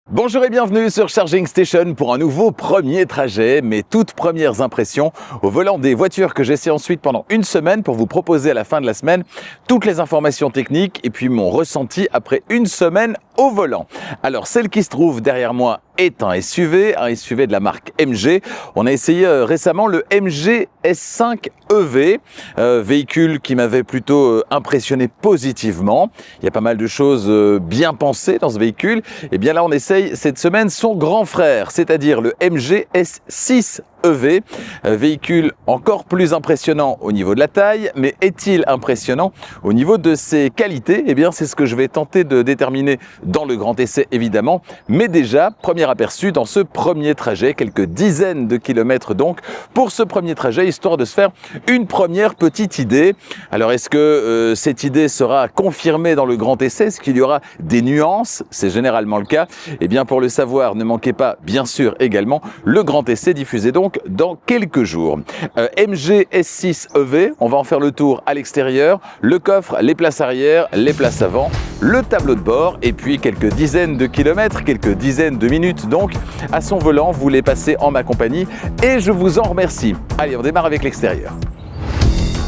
Bonjour et bienvenue sur Charging Station pour un nouveau premier trajet, mes toutes premières impressions au volant des voitures que j'essaie ensuite pendant une semaine pour vous proposer à la fin de la semaine toutes les informations techniques et puis mon ressenti après une semaine au volant. Alors celle qui se trouve derrière moi est un SUV de la marque MG. On a essayé récemment le MG S5 EV, véhicule qui m'avait plutôt impressionné positivement. Il y a pas mal de choses bien pensées dans ce véhicule. Et bien là on essaye cette semaine son grand frère, c'est-à-dire le MG S6 EV, véhicule encore plus impressionnant au niveau de la taille, mais est-il impressionnant au niveau de ses qualités? Eh bien, c'est ce que je vais tenter de déterminer dans le grand essai, évidemment, mais déjà, premier aperçu dans ce premier trajet, quelques dizaines de kilomètres donc, pour ce premier trajet, histoire de se faire une première petite idée. Alors, est-ce que cette idée sera confirmée dans le grand essai? Est-ce qu'il y aura des nuances? C'est généralement le cas. Eh bien, pour le savoir, ne manquez pas, bien sûr, également, le grand essai diffusé donc dans quelques jours. MG S6 EV, on va en faire le tour à l'extérieur, le coffre, les places arrière, les places avant, le tableau de bord et puis quelques dizaines de kilomètres, quelques dizaines de minutes donc à son volant, vous les passez en ma compagnie et je vous en remercie. Allez, on démarre avec l'extérieur.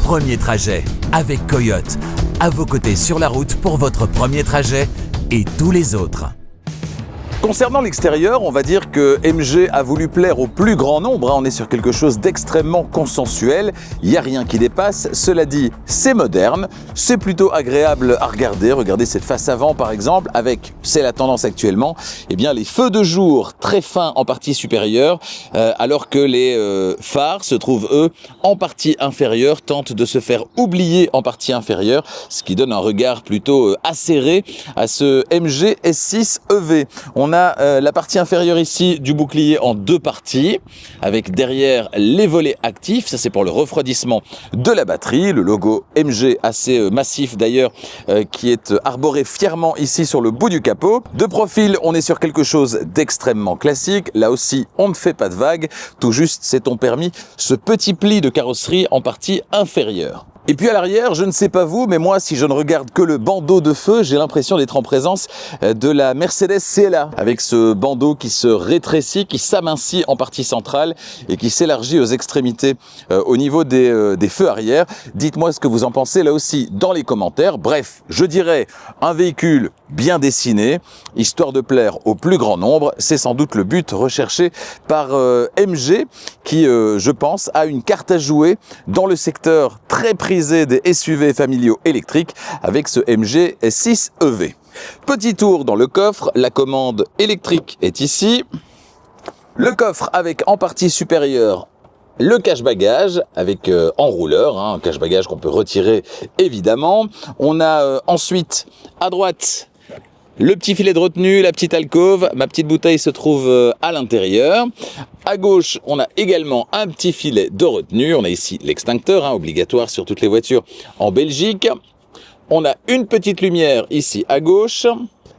Premier trajet avec Coyote, à vos côtés sur la route pour votre premier trajet et tous les autres. Concernant l'extérieur, on va dire que MG a voulu plaire au plus grand nombre. On est sur quelque chose d'extrêmement consensuel. Il n'y a rien qui dépasse. Cela dit, c'est moderne. C'est plutôt agréable à regarder. Regardez cette face avant, par exemple, avec, c'est la tendance actuellement, eh bien, les feux de jour très fins en partie supérieure, alors que les phares se trouvent, eux, en partie inférieure, tentent de se faire oublier en partie inférieure, ce qui donne un regard plutôt acéré à ce MG S6 EV. On a la partie inférieure ici du bouclier en deux parties, avec derrière les volets actifs, ça c'est pour le refroidissement de la batterie, le logo MG assez massif d'ailleurs, qui est arboré fièrement ici sur le bout du capot. De profil, on est sur quelque chose d'extrêmement classique, là aussi on ne fait pas de vagues, tout juste s'est-on permis ce petit pli de carrosserie en partie inférieure. Et puis à l'arrière, je ne sais pas vous, mais moi, si je ne regarde que le bandeau de feu, j'ai l'impression d'être en présence de la Mercedes CLA, avec ce bandeau qui se rétrécit, qui s'amincit en partie centrale et qui s'élargit aux extrémités au niveau des feux arrière. Dites-moi ce que vous en pensez là aussi dans les commentaires. Bref, je dirais un véhicule bien dessiné, histoire de plaire au plus grand nombre. C'est sans doute le but recherché par MG, qui, je pense, a une carte à jouer dans le secteur très prisé des SUV familiaux électriques avec ce MG S6 EV. Petit tour dans le coffre, la commande électrique est ici. Le coffre avec en partie supérieure le cache-bagages avec enrouleur, un cache-bagages qu'on peut retirer évidemment. On a ensuite à droite le petit filet de retenue, la petite alcôve, ma petite bouteille se trouve à l'intérieur. À gauche, on a également un petit filet de retenue. On a ici l'extincteur, obligatoire sur toutes les voitures en Belgique. On a une petite lumière ici à gauche.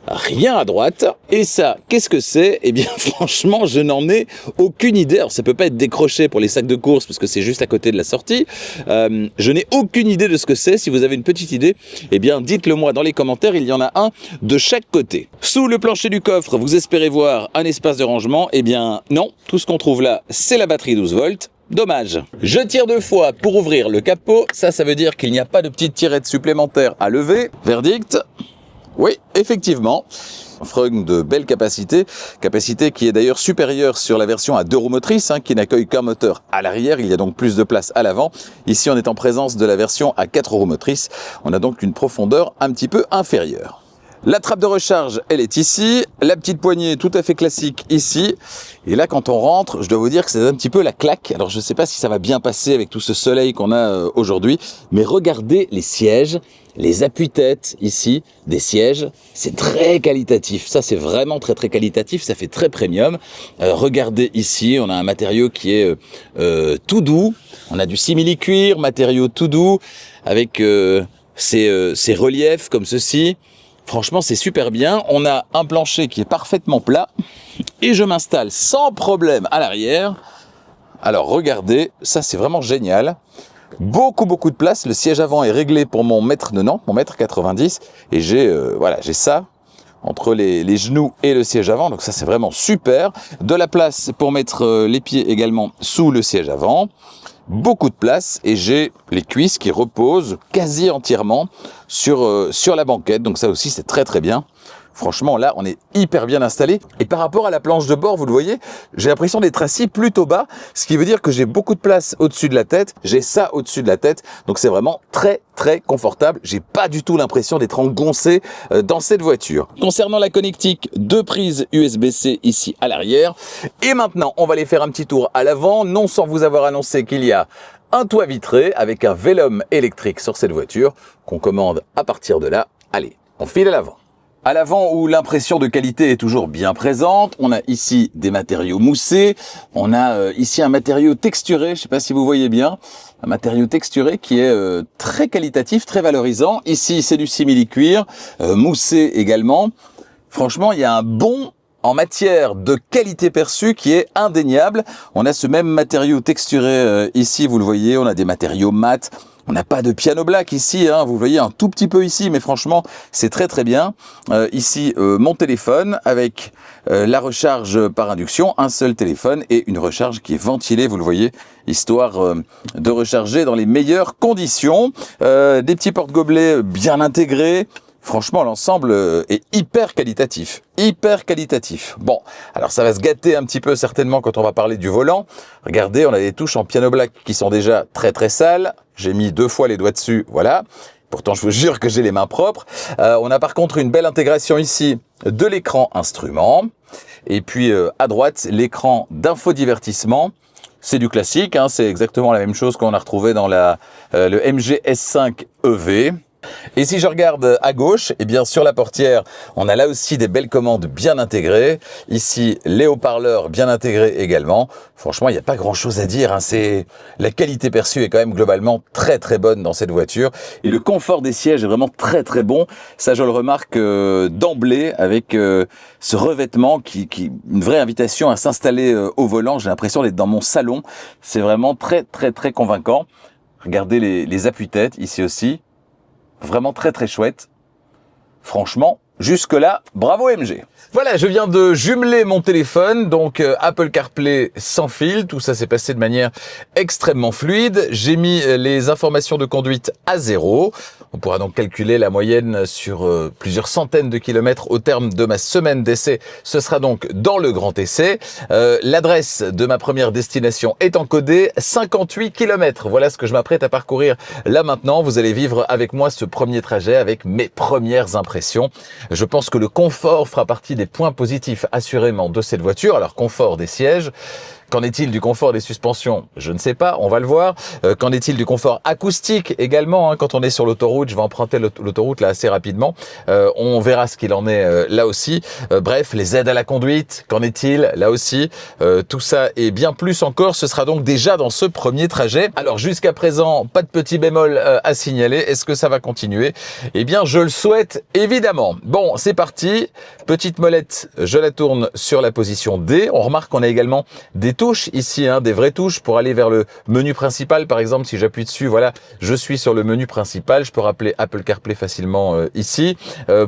Rien à droite. Et ça, qu'est-ce que c'est? Eh bien, franchement, je n'en ai aucune idée. Alors, ça peut pas être décroché pour les sacs de course parce que c'est juste à côté de la sortie. Je n'ai aucune idée de ce que c'est. Si vous avez une petite idée, eh bien, dites-le moi dans les commentaires. Il y en a un de chaque côté. Sous le plancher du coffre, vous espérez voir un espace de rangement. Eh bien, non. Tout ce qu'on trouve là, c'est la batterie 12 volts. Dommage. Je tire deux fois pour ouvrir le capot. Ça veut dire qu'il n'y a pas de petite tirette supplémentaire à lever. Verdict. Oui, effectivement, un frug de belle capacité qui est d'ailleurs supérieure sur la version à 2 roues motrices, qui n'accueille qu'un moteur à l'arrière, il y a donc plus de place à l'avant. Ici, on est en présence de la version à 4 roues motrices, on a donc une profondeur un petit peu inférieure. La trappe de recharge, elle est ici, la petite poignée tout à fait classique ici, et là quand on rentre, je dois vous dire que c'est un petit peu la claque. Alors je ne sais pas si ça va bien passer avec tout ce soleil qu'on a aujourd'hui, mais regardez les sièges, les appuis-têtes ici, des sièges, c'est très qualitatif, ça c'est vraiment très très qualitatif, ça fait très premium. Regardez ici, on a un matériau qui est tout doux, on a du simili-cuir, matériau tout doux, avec ces reliefs comme ceci. Franchement, c'est super bien. On a un plancher qui est parfaitement plat et je m'installe sans problème à l'arrière. Alors, regardez, ça c'est vraiment génial. Beaucoup de place. Le siège avant est réglé pour mon 1m90, mon 1m90 et j'ai ça entre les genoux et le siège avant. Donc ça, c'est vraiment super. De la place pour mettre les pieds également sous le siège avant. Beaucoup de place et j'ai les cuisses qui reposent quasi entièrement sur la banquette. Donc ça aussi, c'est très très bien. Franchement, là, on est hyper bien installé. Et par rapport à la planche de bord, vous le voyez, j'ai l'impression d'être assis plutôt bas, ce qui veut dire que j'ai beaucoup de place au-dessus de la tête. J'ai ça au-dessus de la tête. Donc, c'est vraiment très, très confortable. J'ai pas du tout l'impression d'être engoncé dans cette voiture. Concernant la connectique, 2 prises USB-C ici à l'arrière. Et maintenant, on va aller faire un petit tour à l'avant, non sans vous avoir annoncé qu'il y a un toit vitré avec un Velum électrique sur cette voiture qu'on commande à partir de là. Allez, on file à l'avant. À l'avant où l'impression de qualité est toujours bien présente, on a ici des matériaux moussés, on a ici un matériau texturé, je ne sais pas si vous voyez bien, un matériau texturé qui est très qualitatif, très valorisant. Ici c'est du simili-cuir, moussé également. Franchement, il y a un bond en matière de qualité perçue qui est indéniable. On a ce même matériau texturé ici, vous le voyez, on a des matériaux mat. On n'a pas de piano black ici, hein, vous voyez un tout petit peu ici, mais franchement, c'est très très bien. Ici, mon téléphone avec la recharge par induction, un seul téléphone et une recharge qui est ventilée, vous le voyez, histoire de recharger dans les meilleures conditions. Des petits porte-gobelets bien intégrés. Franchement, l'ensemble est hyper qualitatif. Hyper qualitatif. Bon, alors ça va se gâter un petit peu certainement quand on va parler du volant. Regardez, on a des touches en piano black qui sont déjà très très sales. J'ai mis 2 fois les doigts dessus, voilà. Pourtant, je vous jure que j'ai les mains propres. On a par contre une belle intégration ici de l'écran instrument. Et puis à droite, l'écran d'infodivertissement. C'est du classique, hein, c'est exactement la même chose qu'on a retrouvé dans le MG S5 EV. Et si je regarde à gauche, eh bien sur la portière, on a là aussi des belles commandes bien intégrées. Ici, les haut-parleurs bien intégrés également. Franchement, il n'y a pas grand-chose à dire, hein. La qualité perçue est quand même globalement très très bonne dans cette voiture. Et le confort des sièges est vraiment très très bon. Ça, je le remarque d'emblée avec ce revêtement une vraie invitation à s'installer au volant. J'ai l'impression d'être dans mon salon. C'est vraiment très très très convaincant. Regardez les appuis-têtes ici aussi. Vraiment très très chouette. Franchement, jusque-là, bravo MG. Voilà, je viens de jumeler mon téléphone, donc Apple CarPlay sans fil. Tout ça s'est passé de manière extrêmement fluide. J'ai mis les informations de conduite à 0. On pourra donc calculer la moyenne sur plusieurs centaines de kilomètres au terme de ma semaine d'essai. Ce sera donc dans le grand essai. L'adresse de ma première destination est encodée 58 km. Voilà ce que je m'apprête à parcourir là maintenant. Vous allez vivre avec moi ce premier trajet avec mes premières impressions. Je pense que le confort fera partie des points positifs assurément de cette voiture. Alors, confort des sièges. Qu'en est-il du confort des suspensions? Je ne sais pas, on va le voir. Qu'en est-il du confort acoustique également, hein, quand on est sur l'autoroute? Je vais emprunter l'autoroute là assez rapidement. On verra ce qu'il en est là aussi. Bref, les aides à la conduite, qu'en est-il là aussi? Tout ça et bien plus encore, ce sera donc déjà dans ce premier trajet. Alors jusqu'à présent, pas de petit bémol à signaler. Est-ce que ça va continuer? Eh bien, je le souhaite évidemment. Bon, c'est parti. Petite molette, je la tourne sur la position D. On remarque qu'on a également des touches ici, hein, des vraies touches pour aller vers le menu principal. Par exemple, si j'appuie dessus, voilà, je suis sur le menu principal. Je peux rappeler Apple CarPlay facilement ici.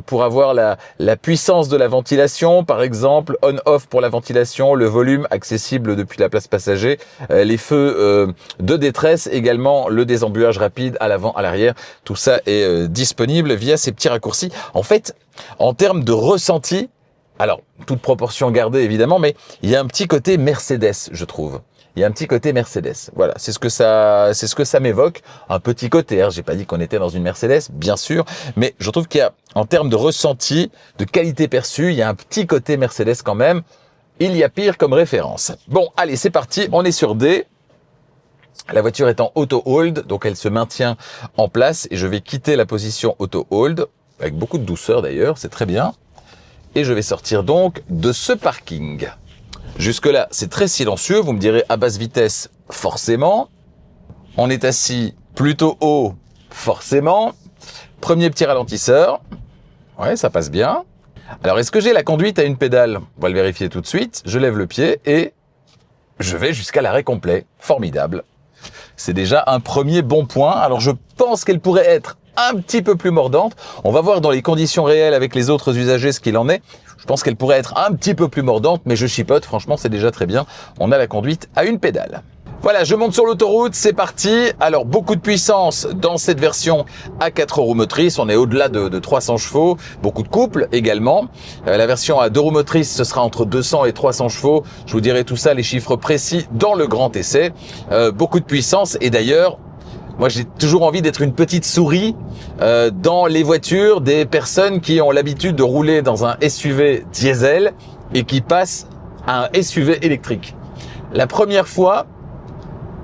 Pour avoir la puissance de la ventilation, par exemple, on-off pour la ventilation, le volume accessible depuis la place passager, les feux de détresse, également le désembuage rapide à l'avant, à l'arrière. Tout ça est disponible via ces petits raccourcis. En fait, en termes de ressenti, alors, toute proportion gardée évidemment, mais il y a un petit côté Mercedes, je trouve. Il y a un petit côté Mercedes. Voilà, c'est ce que ça m'évoque. Un petit côté, hein. J'ai pas dit qu'on était dans une Mercedes, bien sûr, mais je trouve qu'il y a, en termes de ressenti, de qualité perçue, il y a un petit côté Mercedes quand même. Il y a pire comme référence. Bon, allez, c'est parti, on est sur D. La voiture est en auto-hold, donc elle se maintient en place et je vais quitter la position auto-hold, avec beaucoup de douceur d'ailleurs, c'est très bien. Et je vais sortir donc de ce parking. Jusque-là, c'est très silencieux. Vous me direz à basse vitesse, forcément. On est assis plutôt haut, forcément. Premier petit ralentisseur. Ouais, ça passe bien. Alors, est-ce que j'ai la conduite à une pédale? On va le vérifier tout de suite. Je lève le pied et je vais jusqu'à l'arrêt complet. Formidable. C'est déjà un premier bon point. Alors, je pense qu'elle pourrait être un petit peu plus mordante. On va voir dans les conditions réelles avec les autres usagers ce qu'il en est. Je pense qu'elle pourrait être un petit peu plus mordante, mais je chipote, franchement c'est déjà très bien. On a la conduite à une pédale. Voilà, je monte sur l'autoroute, c'est parti. Alors, beaucoup de puissance dans cette version à 4 roues motrices. On est au-delà de 300 chevaux. Beaucoup de couple également. La version à 2 roues motrices, ce sera entre 200 et 300 chevaux. Je vous dirai tout ça, les chiffres précis dans le grand essai. Beaucoup de puissance. Et d'ailleurs, moi, j'ai toujours envie d'être une petite souris dans les voitures des personnes qui ont l'habitude de rouler dans un SUV diesel et qui passent à un SUV électrique. La première fois...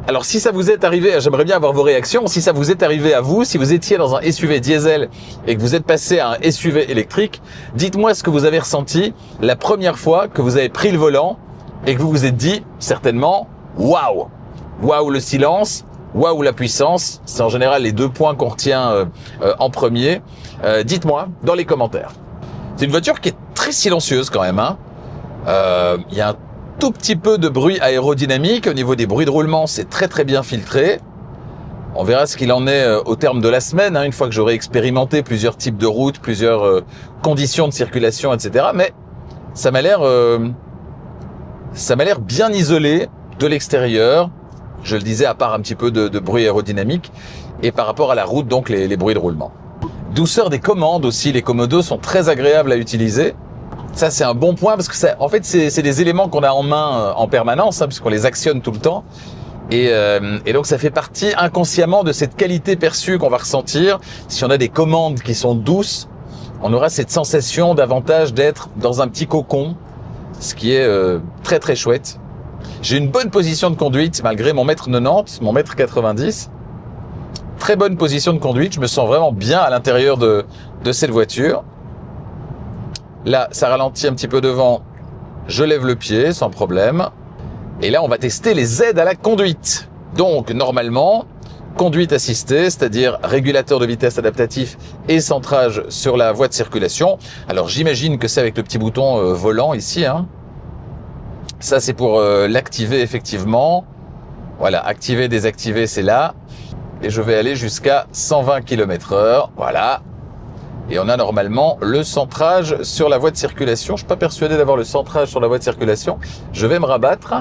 Alors si ça vous est arrivé, j'aimerais bien avoir vos réactions, si ça vous est arrivé à vous, si vous étiez dans un SUV diesel et que vous êtes passé à un SUV électrique, dites-moi ce que vous avez ressenti la première fois que vous avez pris le volant et que vous vous êtes dit certainement « Waouh !» Waouh le silence, waouh la puissance, c'est en général les 2 points qu'on retient en premier. Dites-moi dans les commentaires. C'est une voiture qui est très silencieuse quand même, hein. Il y a un tout petit peu de bruit aérodynamique. Au niveau des bruits de roulement, c'est très très bien filtré. On verra ce qu'il en est au terme de la semaine, hein, une fois que j'aurai expérimenté plusieurs types de routes, plusieurs conditions de circulation, etc. Mais ça m'a l'air bien isolé de l'extérieur. Je le disais, à part un petit peu de bruit aérodynamique et par rapport à la route, donc les bruits de roulement. Douceur des commandes aussi. Les commodos sont très agréables à utiliser. Ça, c'est un bon point parce que en fait, c'est des éléments qu'on a en main en permanence, hein, puisqu'on les actionne tout le temps. Et donc, ça fait partie inconsciemment de cette qualité perçue qu'on va ressentir. Si on a des commandes qui sont douces, on aura cette sensation davantage d'être dans un petit cocon, ce qui est très très chouette. J'ai une bonne position de conduite malgré mon 1m90, mon 1m90. Très bonne position de conduite, je me sens vraiment bien à l'intérieur de cette voiture. Là, ça ralentit un petit peu devant, je lève le pied sans problème. Et là, on va tester les aides à la conduite. Donc, normalement, conduite assistée, c'est-à-dire régulateur de vitesse adaptatif et centrage sur la voie de circulation. Alors, j'imagine que c'est avec le petit bouton volant ici, hein. Ça, c'est pour l'activer effectivement. Voilà, activer, désactiver, c'est là. Et je vais aller jusqu'à 120 km/h. Voilà. Et on a normalement le centrage sur la voie de circulation. Je suis pas persuadé d'avoir le centrage sur la voie de circulation. Je vais me rabattre.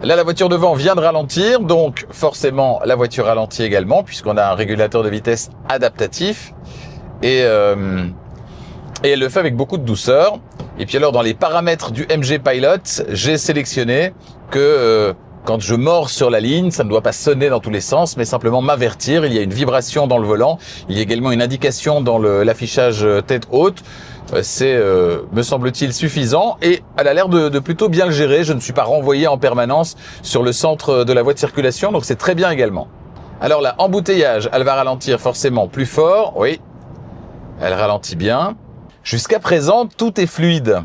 Là, la voiture devant vient de ralentir. Donc, forcément, la voiture ralentit également puisqu'on a un régulateur de vitesse adaptatif. Et elle le fait avec beaucoup de douceur. Et puis alors, dans les paramètres du MG Pilot, j'ai sélectionné que... quand je mords sur la ligne, ça ne doit pas sonner dans tous les sens, mais simplement m'avertir. Il y a une vibration dans le volant. Il y a également une indication dans l'affichage tête haute. C'est, me semble-t-il, suffisant. Et elle a l'air de plutôt bien le gérer. Je ne suis pas renvoyé en permanence sur le centre de la voie de circulation, donc c'est très bien également. Alors là, embouteillage, elle va ralentir forcément plus fort. Oui, elle ralentit bien. Jusqu'à présent, tout est fluide.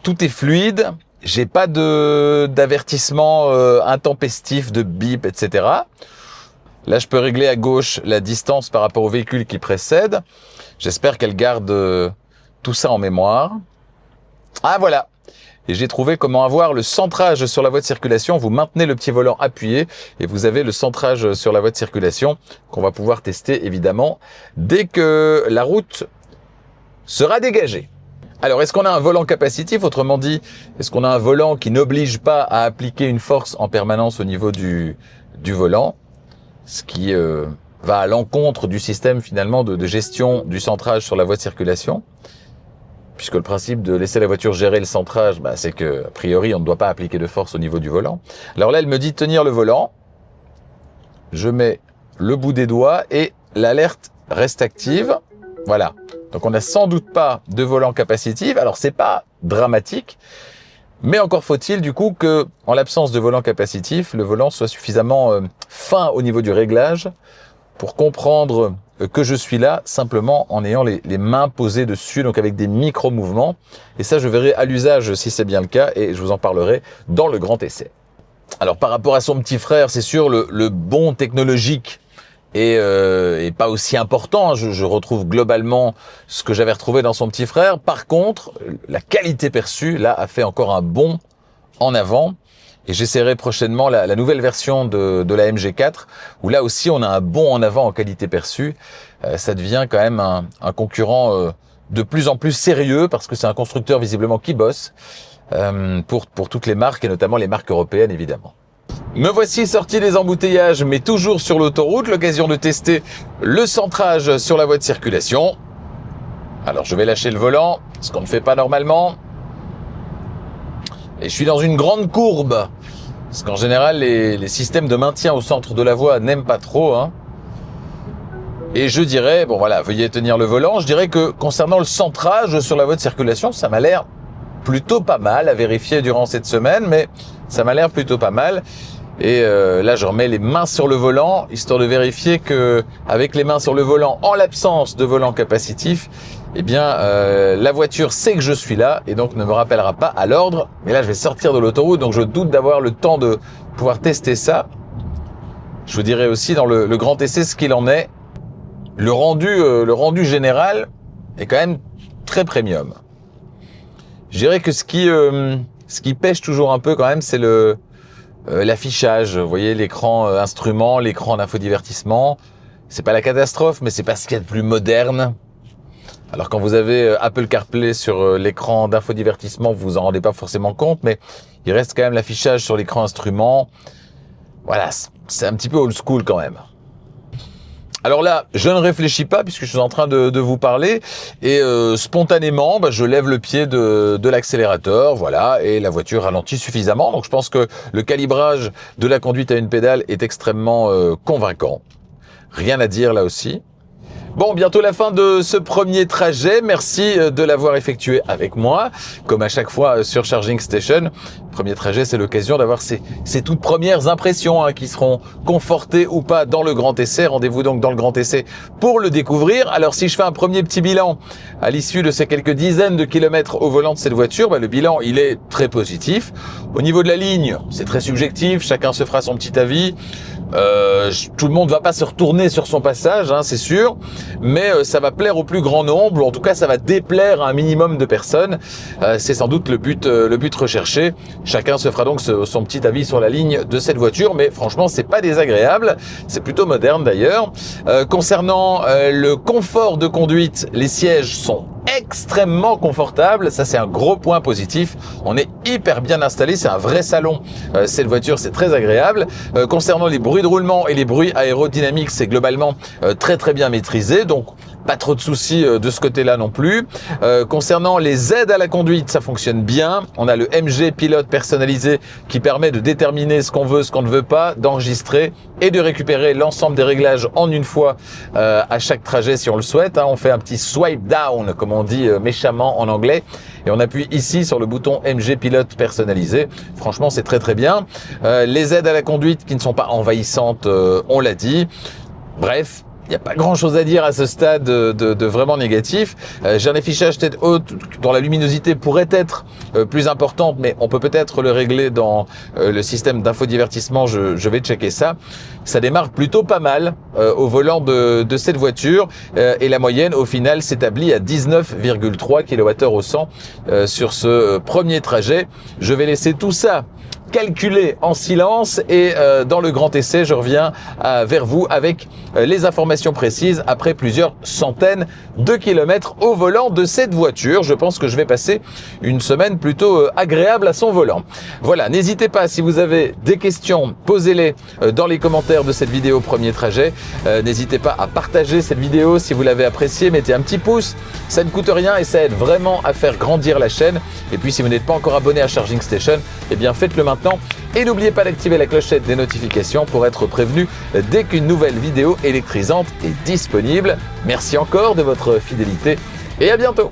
Tout est fluide. J'ai pas d'avertissement intempestif, de bip, etc. Là, je peux régler à gauche la distance par rapport au véhicule qui précède. J'espère qu'elle garde tout ça en mémoire. Ah, voilà. Et j'ai trouvé comment avoir le centrage sur la voie de circulation. Vous maintenez le petit volant appuyé et vous avez le centrage sur la voie de circulation qu'on va pouvoir tester, évidemment, dès que la route sera dégagée. Alors, est-ce qu'on a un volant capacitif? Autrement dit, est-ce qu'on a un volant qui n'oblige pas à appliquer une force en permanence au niveau du volant? Ce qui va à l'encontre du système finalement de gestion du centrage sur la voie de circulation. Puisque le principe de laisser la voiture gérer le centrage, c'est que a priori, on ne doit pas appliquer de force au niveau du volant. Alors là, elle me dit tenir le volant. Je mets le bout des doigts et l'alerte reste active. Voilà. Donc on n'a sans doute pas de volant capacitif. Alors c'est pas dramatique, mais encore faut-il du coup que, en l'absence de volant capacitif, le volant soit suffisamment fin au niveau du réglage pour comprendre que je suis là simplement en ayant les mains posées dessus, donc avec des micro-mouvements. Et ça, je verrai à l'usage si c'est bien le cas et je vous en parlerai dans le grand essai. Alors par rapport à son petit frère, c'est sûr, le bond technologique et pas aussi important. Je retrouve globalement ce que j'avais retrouvé dans son petit frère. Par contre, la qualité perçue, là, a fait encore un bond en avant. Et j'essaierai prochainement la nouvelle version de la MG4, où là aussi on a un bond en avant en qualité perçue. Ça devient quand même un concurrent de plus en plus sérieux, parce que c'est un constructeur visiblement qui bosse pour toutes les marques, et notamment les marques européennes évidemment. Me voici sorti des embouteillages, mais toujours sur l'autoroute, l'occasion de tester le centrage sur la voie de circulation. Alors je vais lâcher le volant, ce qu'on ne fait pas normalement. Et je suis dans une grande courbe, parce qu'en général, les systèmes de maintien au centre de la voie n'aiment pas trop. Et je dirais, bon voilà, veuillez tenir le volant, je dirais que concernant le centrage sur la voie de circulation, ça m'a l'air plutôt pas mal à vérifier durant cette semaine, mais ça m'a l'air plutôt pas mal. Et là, je remets les mains sur le volant, histoire de vérifier que, avec les mains sur le volant, en l'absence de volant capacitif, eh bien, la voiture sait que je suis là et donc ne me rappellera pas à l'ordre. Mais là, je vais sortir de l'autoroute, donc je doute d'avoir le temps de pouvoir tester ça. Je vous dirai aussi dans le grand essai ce qu'il en est. Le rendu général est quand même très premium. Je dirais que ce qui pêche toujours un peu quand même, c'est l'affichage. Vous voyez, l'écran instrument, l'écran d'infodivertissement. C'est pas la catastrophe, mais c'est pas ce qu'il y a de plus moderne. Alors quand vous avez Apple CarPlay sur l'écran d'infodivertissement, vous vous en rendez pas forcément compte, mais il reste quand même l'affichage sur l'écran instrument. Voilà, c'est un petit peu old school quand même. Alors là, je ne réfléchis pas puisque je suis en train de vous parler et spontanément, je lève le pied de l'accélérateur, voilà, et la voiture ralentit suffisamment. Donc je pense que le calibrage de la conduite à une pédale est extrêmement convaincant. Rien à dire là aussi. Bon, bientôt la fin de ce premier trajet. Merci de l'avoir effectué avec moi. Comme à chaque fois sur Charging Station, premier trajet, c'est l'occasion d'avoir ces toutes premières impressions qui seront confortées ou pas dans le grand essai. Rendez-vous donc dans le grand essai pour le découvrir. Alors, si je fais un premier petit bilan à l'issue de ces quelques dizaines de kilomètres au volant de cette voiture, le bilan, il est très positif. Au niveau de la ligne, c'est très subjectif. Chacun se fera son petit avis. Tout le monde va pas se retourner sur son passage, c'est sûr, mais ça va plaire au plus grand nombre, ou en tout cas ça va déplaire à un minimum de personnes. C'est sans doute le but recherché. Chacun se fera donc son petit avis sur la ligne de cette voiture, mais franchement c'est pas désagréable, c'est plutôt moderne d'ailleurs. Concernant le confort de conduite, les sièges sont extrêmement confortable, ça c'est un gros point positif. On est hyper bien installé, c'est un vrai salon. Cette voiture, c'est très agréable. Concernant les bruits de roulement et les bruits aérodynamiques, c'est globalement très très bien maîtrisé, donc pas trop de soucis de ce côté-là non plus. Concernant les aides à la conduite, ça fonctionne bien. On a le MG Pilote personnalisé qui permet de déterminer ce qu'on veut, ce qu'on ne veut pas, d'enregistrer et de récupérer l'ensemble des réglages en une fois à chaque trajet si on le souhaite. On fait un petit swipe down, comme on dit méchamment en anglais, et on appuie ici sur le bouton MG Pilote personnalisé. Franchement, c'est très très bien. Les aides à la conduite qui ne sont pas envahissantes, on l'a dit. Bref, il n'y a pas grand chose à dire à ce stade de vraiment négatif. J'ai un affichage tête haute dont la luminosité pourrait être plus importante, mais on peut peut-être le régler dans le système d'infodivertissement. Je vais checker ça. Ça démarre plutôt pas mal au volant de cette voiture et la moyenne au final s'établit à 19,3 kWh au 100 sur ce premier trajet. Je vais laisser tout ça calculé en silence et dans le grand essai, je reviens vers vous avec les informations précises après plusieurs centaines de kilomètres au volant de cette voiture. Je pense que je vais passer une semaine plutôt agréable à son volant. Voilà, n'hésitez pas, si vous avez des questions, posez-les dans les commentaires de cette vidéo premier trajet. N'hésitez pas à partager cette vidéo si vous l'avez appréciée, mettez un petit pouce, ça ne coûte rien et ça aide vraiment à faire grandir la chaîne. Et puis si vous n'êtes pas encore abonné à Charging Station, eh bien faites-le maintenant. Et n'oubliez pas d'activer la clochette des notifications pour être prévenu dès qu'une nouvelle vidéo électrisante est disponible. Merci encore de votre fidélité et à bientôt.